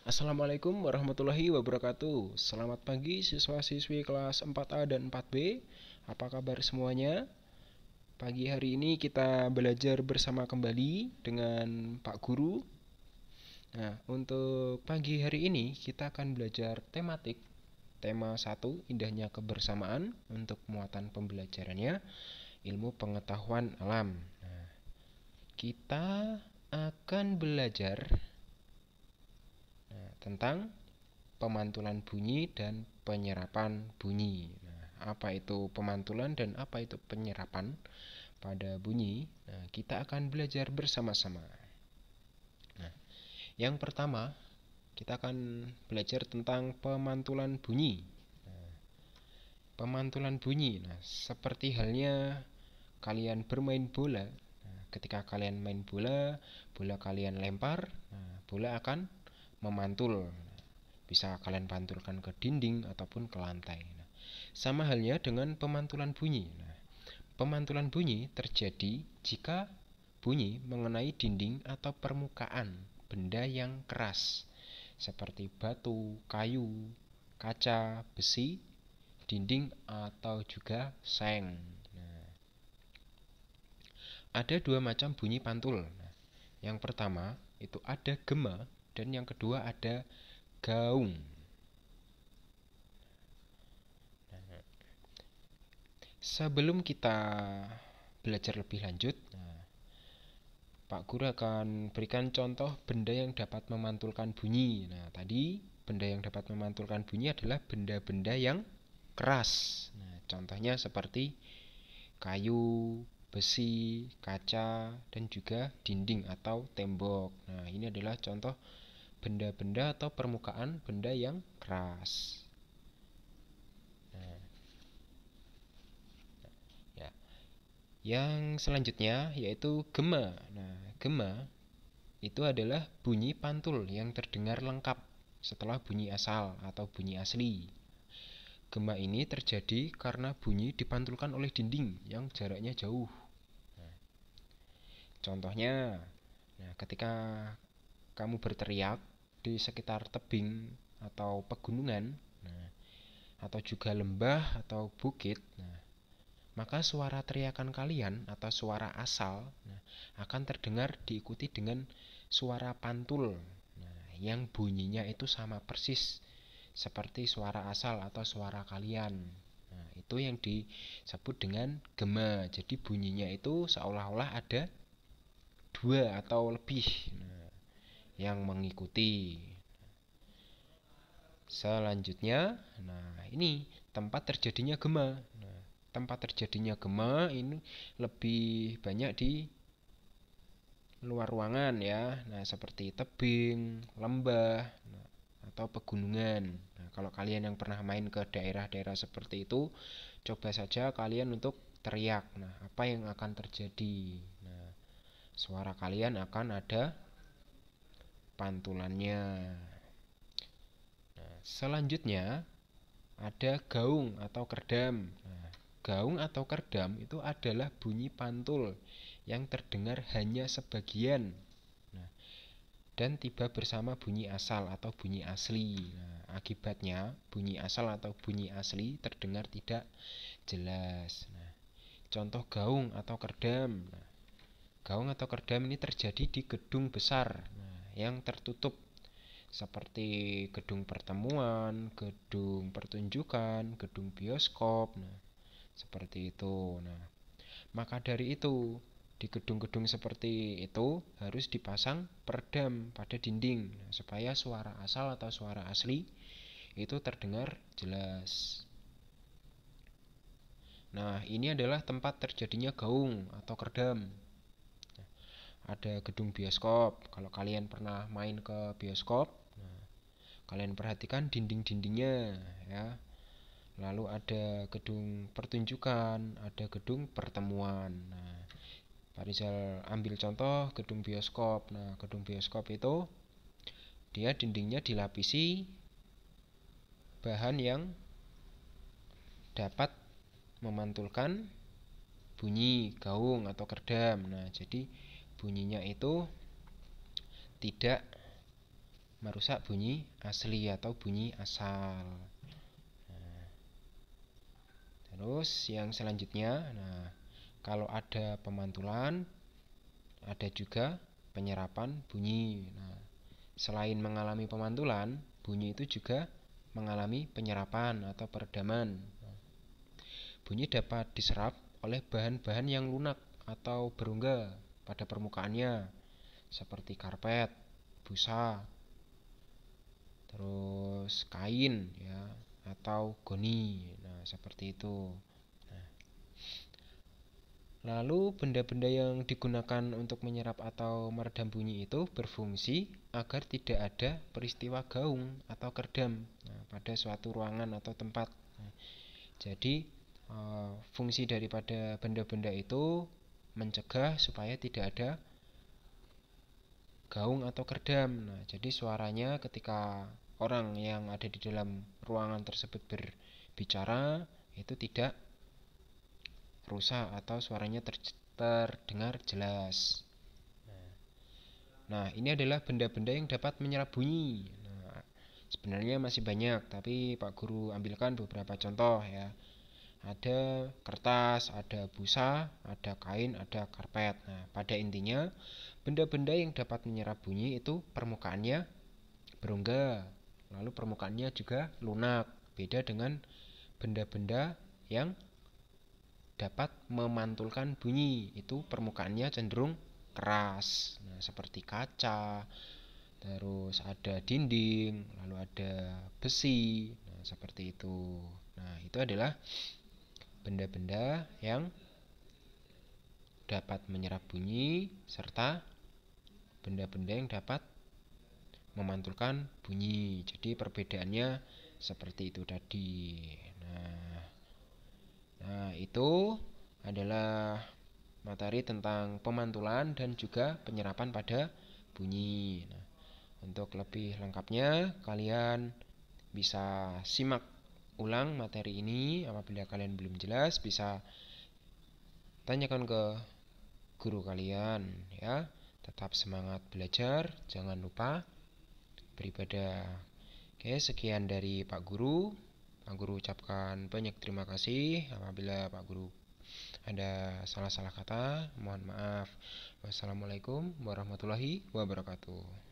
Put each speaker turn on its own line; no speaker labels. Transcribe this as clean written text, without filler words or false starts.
Assalamualaikum warahmatullahi wabarakatuh. Selamat pagi siswa-siswi kelas 4A dan 4B. Apa kabar semuanya? Pagi hari ini kita belajar bersama kembali dengan Pak Guru. Nah, untuk pagi hari ini kita akan belajar tematik. Tema 1, indahnya kebersamaan. Untuk muatan pembelajarannya, ilmu pengetahuan alam. Nah, kita akan belajar tentang pemantulan bunyi dan penyerapan bunyi. Nah, apa itu pemantulan dan apa itu penyerapan pada bunyi? Nah, kita akan belajar bersama-sama. Nah, yang pertama, kita akan belajar tentang pemantulan bunyi. Nah, pemantulan bunyi. Nah, seperti halnya kalian bermain bola. Nah, ketika kalian main bola, bola kalian lempar, bola akan memantul. Bisa kalian pantulkan ke dinding ataupun ke lantai. Nah, sama halnya dengan pemantulan bunyi. Nah, pemantulan bunyi terjadi jika bunyi mengenai dinding atau permukaan benda yang keras seperti batu, kayu, kaca, besi, dinding, atau juga seng. Nah, ada dua macam bunyi pantul. Nah, yang pertama itu ada gema dan yang kedua ada gaung. Sebelum kita belajar lebih lanjut, Pak Guru akan berikan contoh benda yang dapat memantulkan bunyi. Nah, tadi benda yang dapat memantulkan bunyi adalah benda-benda yang keras. Nah, contohnya seperti kayu, besi, kaca, dan juga dinding atau tembok. Nah, ini adalah contoh benda-benda atau permukaan benda yang keras. Nah, ya. Yang selanjutnya yaitu gema. Nah, gema itu adalah bunyi pantul yang terdengar lengkap setelah bunyi asal atau bunyi asli. Gema ini terjadi karena bunyi dipantulkan oleh dinding yang jaraknya jauh. Nah, contohnya, ketika kamu berteriak di sekitar tebing atau pegunungan, atau juga lembah atau bukit, maka suara teriakan kalian atau suara asal akan terdengar diikuti dengan suara pantul yang bunyinya itu sama persis seperti suara asal atau suara kalian. Nah, itu yang disebut dengan gema. Jadi bunyinya itu seolah-olah ada dua atau lebih yang mengikuti. Selanjutnya, ini tempat terjadinya gema. Tempat terjadinya gema ini lebih banyak di luar ruangan ya. Nah, seperti tebing, lembah, atau pegunungan. Nah, kalau kalian yang pernah main ke daerah-daerah seperti itu, coba saja kalian untuk teriak. Nah, apa yang akan terjadi? Nah, suara kalian akan ada pantulannya. Nah, selanjutnya ada gaung atau kerdam. Nah, gaung atau kerdam itu adalah bunyi pantul yang terdengar hanya sebagian dan tiba bersama bunyi asal atau bunyi asli. Nah, akibatnya bunyi asal atau bunyi asli terdengar tidak jelas. Nah, contoh gaung atau kerdam. Nah, gaung atau kerdam ini terjadi di gedung besar yang tertutup seperti gedung pertemuan, gedung pertunjukan, gedung bioskop. Nah, seperti itu. Nah, maka dari itu di gedung-gedung seperti itu harus dipasang peredam pada dinding supaya suara asal atau suara asli itu terdengar jelas. Nah, ini adalah tempat terjadinya gaung atau kerdam. Ada gedung bioskop. Kalau kalian pernah main ke bioskop, kalian perhatikan dinding-dindingnya ya. Lalu ada gedung pertunjukan, ada gedung pertemuan. Nah, Pak Rizal ambil contoh gedung bioskop. Nah, gedung bioskop itu dia dindingnya dilapisi bahan yang dapat memantulkan bunyi gaung atau kerdam. Nah, jadi bunyinya itu tidak merusak bunyi asli atau bunyi asal. Nah, terus yang selanjutnya, kalau ada pemantulan, ada juga penyerapan bunyi. Nah, selain mengalami pemantulan, bunyi itu juga mengalami penyerapan atau peredaman. Bunyi dapat diserap oleh bahan-bahan yang lunak atau berongga pada permukaannya, seperti karpet, busa, terus kain ya, atau goni. Nah, seperti itu. Lalu benda-benda yang digunakan untuk menyerap atau meredam bunyi itu berfungsi agar tidak ada peristiwa gaung atau kerdam pada suatu ruangan atau tempat. Jadi fungsi daripada benda-benda itu mencegah supaya tidak ada gaung atau kerdam. Jadi suaranya ketika orang yang ada di dalam ruangan tersebut berbicara itu tidak rusak atau suaranya terdengar jelas. Nah, ini adalah benda-benda yang dapat menyerap bunyi. Nah, sebenarnya masih banyak, tapi Pak Guru ambilkan beberapa contoh ya. Ada kertas, ada busa, ada kain, ada karpet. Nah, pada intinya benda-benda yang dapat menyerap bunyi itu permukaannya berongga, lalu permukaannya juga lunak. Beda dengan benda-benda yang dapat memantulkan bunyi, itu permukaannya cenderung keras. Nah, seperti kaca, terus ada dinding, lalu ada besi. Nah, seperti itu. Nah, itu adalah benda-benda yang dapat menyerap bunyi serta benda-benda yang dapat memantulkan bunyi. Jadi perbedaannya seperti itu tadi. Nah, itu adalah materi tentang pemantulan dan juga penyerapan pada bunyi. Nah, untuk lebih lengkapnya kalian bisa simak ulang materi ini. Apabila kalian belum jelas bisa tanyakan ke guru kalian ya. Tetap semangat belajar, jangan lupa beribadah. Oke, sekian dari Pak Guru. Pak Guru ucapkan banyak terima kasih. Apabila Pak Guru ada salah-salah kata, mohon maaf. Wassalamualaikum warahmatullahi wabarakatuh.